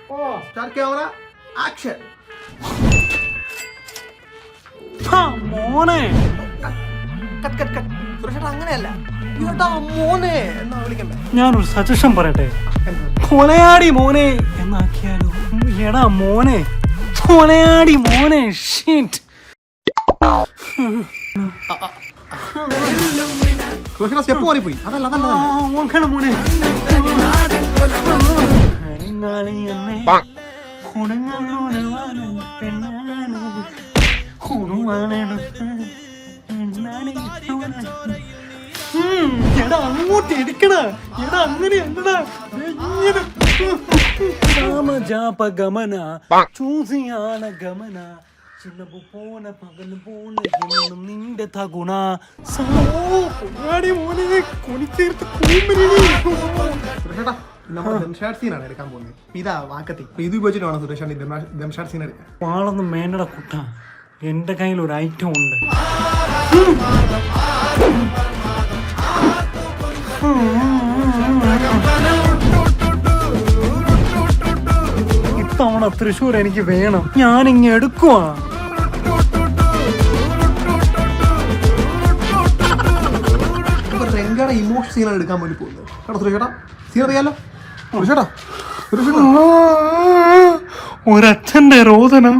Start camera action. മോനെ cut cut cut. സുരേഷേട്ടാ അങ്ങനെയല്ല, ഇങ്ങോട്ടാ മോനെ എന്നാ വിളിക്കണ്ടേ? ഞാനൊരു സജഷൻ പറയട്ടെ, കൊലയാടി മോനെ എന്നാക്കിയാലോ? എടാ മോനെ, കൊലയാടി മോനെ. ഷിറ്റ്. സുരേഷേട്ടാ സ്റ്റെപ്പ് മാറിപ്പോയി. അതല്ല അതല്ല ഓർക്കണം മോനെ. എടാ അങ്ങോട്ട് എടുക്കണ. എടാ അങ്ങനെ എന്തടാ ഗമന ചൂസിയാന ഗമന ചിലപ്പോ പോന പകല് പോണ എന്നും നിന്റെ തകുണ മോനെ കൊണിച്ചേർത്ത് സുരേഷേട്ടാ നമ്മുടെ ദംഷാഡ് സീനാണ് എടുക്കാൻ പോകുന്നത്. ഇതാ വാക്കത്തി ഇത് ഉപയോഗിച്ചിട്ട് വേണം സുരേഷ് ദംഷാഡ് സീൻ എടുക്കാൻ. വാളൊന്നും വേണ്ടട കുട്ട, എന്റെ കയ്യിൽ ഒരു ഐറ്റം ഉണ്ട്. ഇത്തവണ തൃശ്ശൂർ എനിക്ക് വേണം, ഞാനിങ്ങ് എടുക്കുവാ. രംഗയുടെ ഇമോഷൻ സീനാണ് എടുക്കാൻ വേണ്ടി പോകുന്നത്. കേട്ടോ സുരേഷേട്ടാ, സീൻ അറിയാലോ സുരേഷേട്ടാ? ഒരച്ഛന്റെ രോദനം.